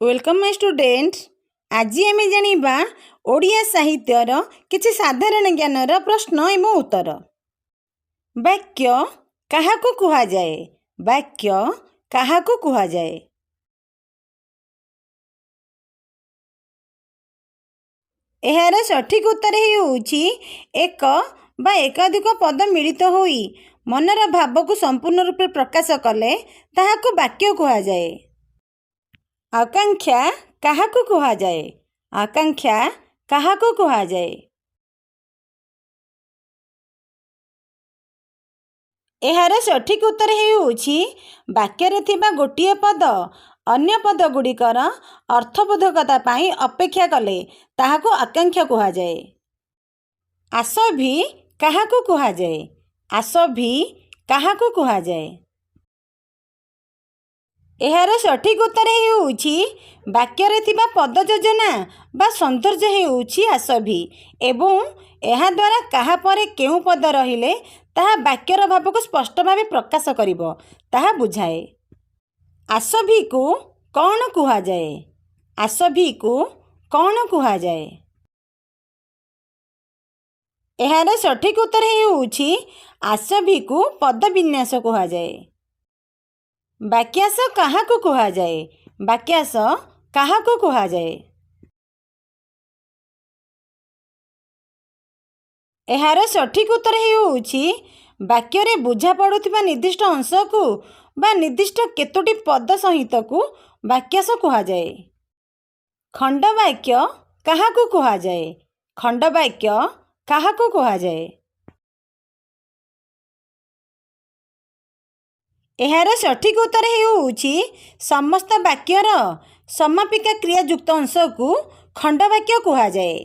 Welcome my student. आज आम जानिबा ओडिया साहित्यर किछि साधारण ज्ञानर प्रश्न एवं उत्तर। वाक्य काहाकू कुहा जाए? वाक्य काहाकू कुहा जाए? एहार सठिक उत्तर हेउछि एक बा एकाधिक पद मिलित होई मनर भाव को संपूर्ण रूप प्रकाश कले ताहाकू वाक्य कुहा जाए। आकांक्षा काहाकू कुहा जाए? आकांक्षा काहाकू कुहा जाए? एहार सठिक उत्तर हेउछि वाक्ୟରେ थिबा गोटिए पद अन्य पद गुड़िकर अर्थबोधकता पाई अपेक्षा कले ताहाकू आकांक्षा कुहा जाए। आस भी काहाकू कुहा जाए? आस भी काहाकू कुहा जाए? एहार सठिक उत्तर हेउछि वाक्ୟରେ थिबा पद योजना बा सौंदर्य हेउछि आसभि एवं ଏହା ଦ୍ୱାରା କାହା ପରେ କେଉଁ ପଦ ରହିଲେ ତାହା ବାକ୍ୟର ଭାବକୁ ସ୍ପଷ୍ଟ ଭାବେ ପ୍ରକାଶ କରିବ ତାହା ବୁଝାଏ। ଆସଭିକୁ କ'ଣ କୁହାଯାଏ? ଆସଭିକୁ କ'ଣ କୁହାଯାଏ? ଏହାର ସଠିକ ଉତ୍ତର ହେଉଚି ଆସଭିକୁ ପଦବିନ୍ୟାସ କୁହାଯାଏ। ବାକ୍ୟାଂଶ କାହାକୁ କୁହାଯାଏ? ବାକ୍ୟାଂଶ କାହାକୁ କୁହାଯାଏ? ଏହାର ସଠିକ ଉତ୍ତର ହେଉଚି ବାକ୍ୟରେ ବୁଝା ପଡୁଥିବା ନିର୍ଦ୍ଦିଷ୍ଟ ଅଂଶକୁ ବା ନିର୍ଦ୍ଦିଷ୍ଟ କେତୋଟି ପଦ ସହିତକୁ ବାକ୍ୟାଂଶ କୁହାଯାଏ। ଖଣ୍ଡବାକ୍ୟ କାହାକୁ କୁହାଯାଏ? ଖଣ୍ଡବାକ୍ୟ କାହାକୁ କୁହାଯାଏ? ଏହାର ସଠିକ ଉତ୍ତର ହେଉଚି ସମସ୍ତ ବାକ୍ୟର ସମାପିକା କ୍ରିୟାଯୁକ୍ତ ଅଂଶକୁ ଖଣ୍ଡବାକ୍ୟ କୁହାଯାଏ।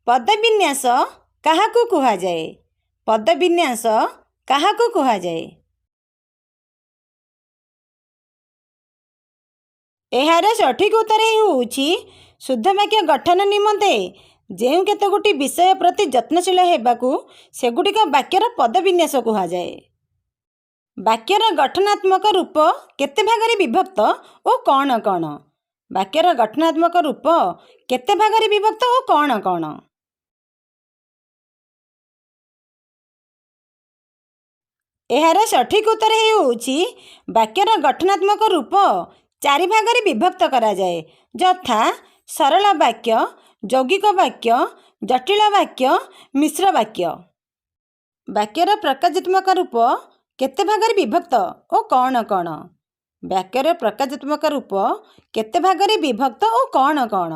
ପଦବିନ୍ୟାସ କାହାକୁ କୁହାଯାଏ? ପଦବିନ୍ୟାସ କାହାକୁ କୁହାଯାଏ? ଏହାର ସଠିକ ଉତ୍ତର ହେଉଚି ଶୁଦ୍ଧ ବାକ୍ୟ ଗଠନ ନିମନ୍ତେ ଯେଉଁ କେତେଗୋଟି ବିଷୟ ପ୍ରତି ଯତ୍ନଶୀଳ ହେବାକୁ ସେଗୁଡ଼ିକ ବାକ୍ୟର ପଦବିନ୍ୟାସ କୁହାଯାଏ। ବାକ୍ୟର ଗଠନାତ୍ମକ ରୂପ କେତେ ଭାଗରେ ବିଭକ୍ତ ଓ କ'ଣ କ'ଣ? ବାକ୍ୟର ଗଠନାତ୍ମକ ରୂପ କେତେ ଭାଗରେ ବିଭକ୍ତ ଓ କ'ଣ କ'ଣ? ଏହାର ସଠିକ ଉତ୍ତର ହେଉଚି ବାକ୍ୟର ଗଠନାତ୍ମକ ରୂପ 4 ଭାଗରେ ବିଭକ୍ତ କରାଯାଏ, ଯଥା ସରଳ ବାକ୍ୟ, ଯୌଗିକ ବାକ୍ୟ, ଜଟିଳ ବାକ୍ୟ, ମିଶ୍ର ବାକ୍ୟ। ବାକ୍ୟର ପ୍ରକାରାତ୍ମକ ରୂପ କେତେ ଭାଗରେ ବିଭକ୍ତ ଓ କ'ଣ କ'ଣ? ବାକ୍ୟର ପ୍ରକାରାତ୍ମକ ରୂପ କେତେ ଭାଗରେ ବିଭକ୍ତ ଓ କ'ଣ କ'ଣ?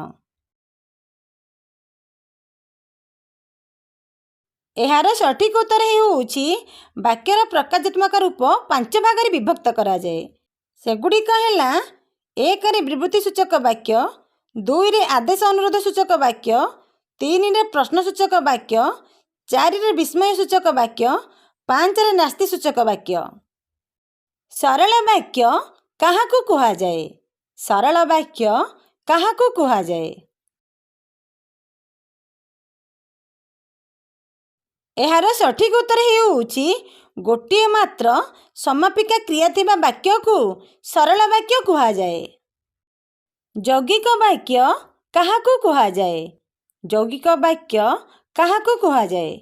ଏହାର ସଠିକ ଉତ୍ତର ହେଉଚି ବାକ୍ୟର ପ୍ରକାରାତ୍ମକ ରୂପ 5 ଭାଗରେ ବିଭକ୍ତ କରାଯାଏ। ସେଗୁଡ଼ିକ ହେଲା 1ରେ ବିବୃତ୍ତି ସୂଚକ ବାକ୍ୟ, 2ରେ ଆଦେଶ ଅନୁରୋଧ ସୂଚକ ବାକ୍ୟ, 3ରେ ପ୍ରଶ୍ନ ସୂଚକ ବାକ୍ୟ, 4ରେ ବିସ୍ମୟ ସୂଚକ ବାକ୍ୟ, 5ରେ ନାସ୍ତି ସୂଚକ ବାକ୍ୟ। ସରଳ ବାକ୍ୟ କାହାକୁ କୁହାଯାଏ? ସରଳ ବାକ୍ୟ କାହାକୁ କୁହାଯାଏ? ଏହାର ସଠିକ ଉତ୍ତର ହେଉଚି ଗୋଟିଏ ମାତ୍ର ସମାପିକା କ୍ରିୟା ଥିବା ବାକ୍ୟକୁ ସରଳ ବାକ୍ୟ କୁହାଯାଏ। ଯୌଗିକ ବାକ୍ୟ କାହାକୁ କୁହାଯାଏ? ଯୌଗିକ ବାକ୍ୟ କାହାକୁ କୁହାଯାଏ?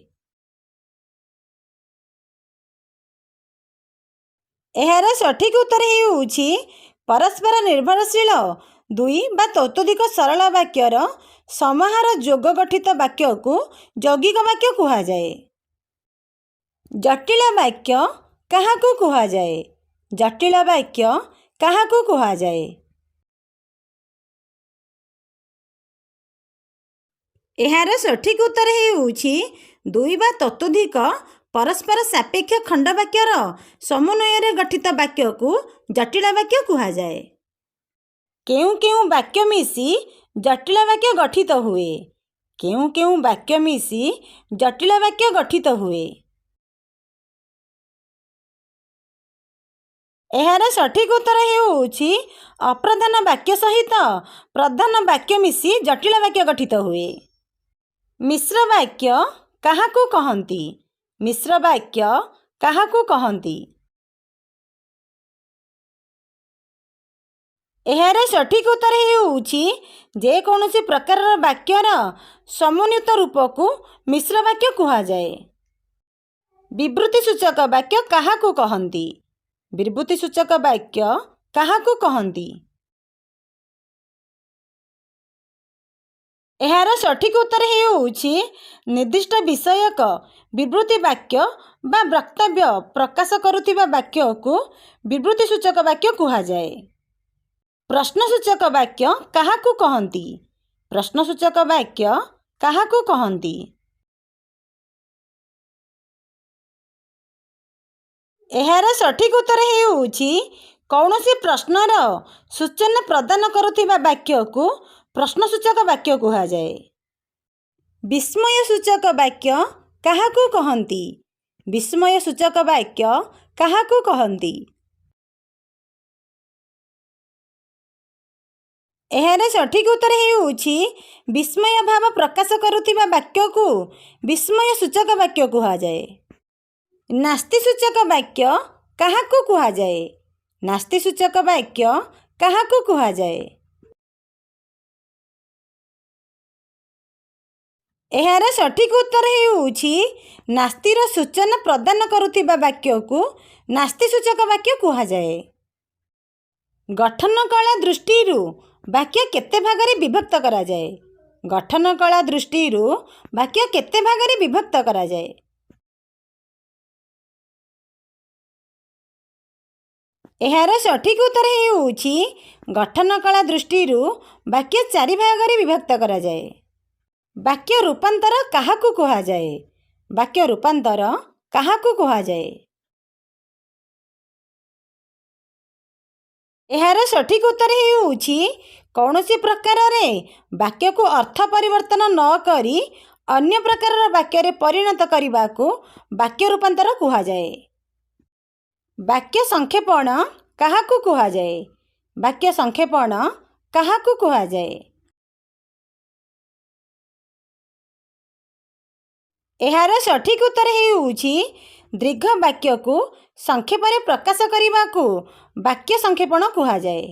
ଏହାର ସଠିକ ଉତ୍ତର ହେଉଚି ପରସ୍ପର ନିର୍ଭରଶୀଳ 2 ବା ତତୋଧିକ ସରଳ ବାକ୍ୟର ସମାହାର ଯୋଗ ଗଠିତ ବାକ୍ୟକୁ ଯୌଗିକ ବାକ୍ୟ କୁହାଯାଏ। ଜଟିଳ ବାକ୍ୟ କାହାକୁ କୁହାଯାଏ? ଜଟିଳ ବାକ୍ୟ କାହାକୁ କୁହାଯାଏ? ଏହାର ସଠିକ ଉତ୍ତର ହେଉଚି 2 ବା ତତୋଧିକ ପରସ୍ପର ସାପେକ୍ଷ ଖଣ୍ଡବାକ୍ୟର ସମନ୍ୱୟରେ ଗଠିତ ବାକ୍ୟକୁ ଜଟିଳ ବାକ୍ୟ କୁହାଯାଏ। କେଉଁ କେଉଁ ବାକ୍ୟ ମିଶି ଜଟିଳ ବାକ୍ୟ ଗଠିତ ହୁଏ? କେଉଁ କେଉଁ ବାକ୍ୟ ମିଶି ଜଟିଳ ବାକ୍ୟ ଗଠିତ ହୁଏ? ଏହାର ସଠିକ ଉତ୍ତର ହେଉଚି ଅପ୍ରଧାନ ବାକ୍ୟ ସହିତ ପ୍ରଧାନ ବାକ୍ୟ ମିଶି ଜଟିଳ ବାକ୍ୟ ଗଠିତ ହୁଏ। ମିଶ୍ର ବାକ୍ୟ କାହାକୁ କହନ୍ତି? ମିଶ୍ର ବାକ୍ୟ କାହାକୁ କହନ୍ତି? एहार सठिक उत्तर हेउछि जेकोसी प्रकार वाक्यर समन्वित रूप को मिश्र वाक्य कुहाଯାଏ। विवृत्ति सूचक वाक्य काहाकू कहंती? विवृत्ति सूचक वाक्य काहाकू कहंती? एहार सठिक उत्तर हेउछि निर्दिष्ट विषयक विवृत्ति वाक्य बा वक्तव्य प्रकाश करुथिबा वाक्य को विवृत्ति सूचक वाक्य कुहाଯାଏ। प्रश्नसूचक वाक्य काहाकू कहंती? प्रश्नसूचक वाक्य काहाकू कहंती? एहार सठिक उत्तर हेउछि कौनसी प्रश्नर सूचना प्रदान करुथिबा वाक्य को प्रश्नसूचक वाक्य कुहाଯାଏ। विस्मय सूचक वाक्य काहाकू कहंती? विस्मय सूचक वाक्य काहाकू कहंती? एहार सठिक उत्तर हेउछि विस्मय भाव प्रकाश करुथिबा वाक्य को विस्मय सूचक वाक्य कुहाଯାଏ। नास्ति सूचक वाक्य काहाकू कुहाଯାଏ? नास्ति सूचक वाक्य काहाकू कुहाଯାଏ? एहार सठिक उत्तर हेउछि नास्तिर सूचना प्रदान करुथिबा वाक्य को नास्ति सूचक वाक्य कुहाଯାଏ। गठन कला दृष्टि वाक्य केते भागरे विभक्त करा जाए? गठन कला दृष्टि वाक्य केते भागरे विभक्त करा जाए? एहार सठिक उत्तर हेउछि गठन कला दृष्टि वाक्य 4 भागरे विभक्त करा जाए। वाक्य रूपांतर काहाकू कुहाଯାଏ? वाक्य रूपांतर काहाकू कुहाଯାଏ? एहार सठिक उत्तर हेउछि कौनसी प्रकार रे वाक्य को अर्थ परिवर्तन न करी अन्य प्रकार वाक्य रे परिणत करने को वाक्य रूपांतर कुहाଯାଏ। वाक्य संक्षेपण काहाकू कुहाଯାଏ? वाक्य संक्षेपण काहाकू कुहाଯାଏ? एहार सठिक उत्तर हेउछि दीर्घ वाक्य को संक्षेप रे प्रकाश करने को वाक्य संक्षेपण कुहाଯାଏ।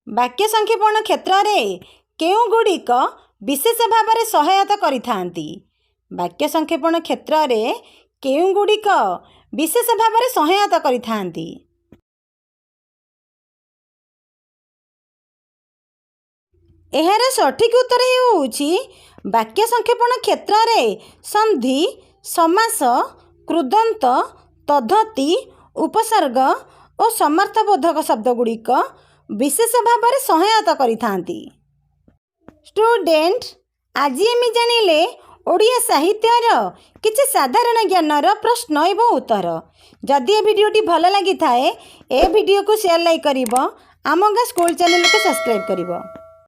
वाक्य संक्षेपण क्षेत्र रे केउ गुड़िक विशेष भाव में सहायता करिथांती? वाक्य संक्षेपण क्षेत्र रे केउ गुड़िक विशेष भाव में सहायता करिथांती? एहार सठिक उत्तर हेउछि वाक्य संक्षेपण क्षेत्र रे संधि समास कृदंत तद्धति उपसर्ग और समार्थबोधक शब्द गुड़िक विशेष भाव में सहायता करिथांती। स्टूडेंट आज आम जानिले ओडिया साहित्यर किछि साधारण ज्ञानर प्रश्न एवं उत्तर। जदि ए भिडियोटी भल लगी थाए ए भिडियो को शेयर लाइक करिवो, आम गाँ स्कूल चैनल को सब्सक्राइब करिवो।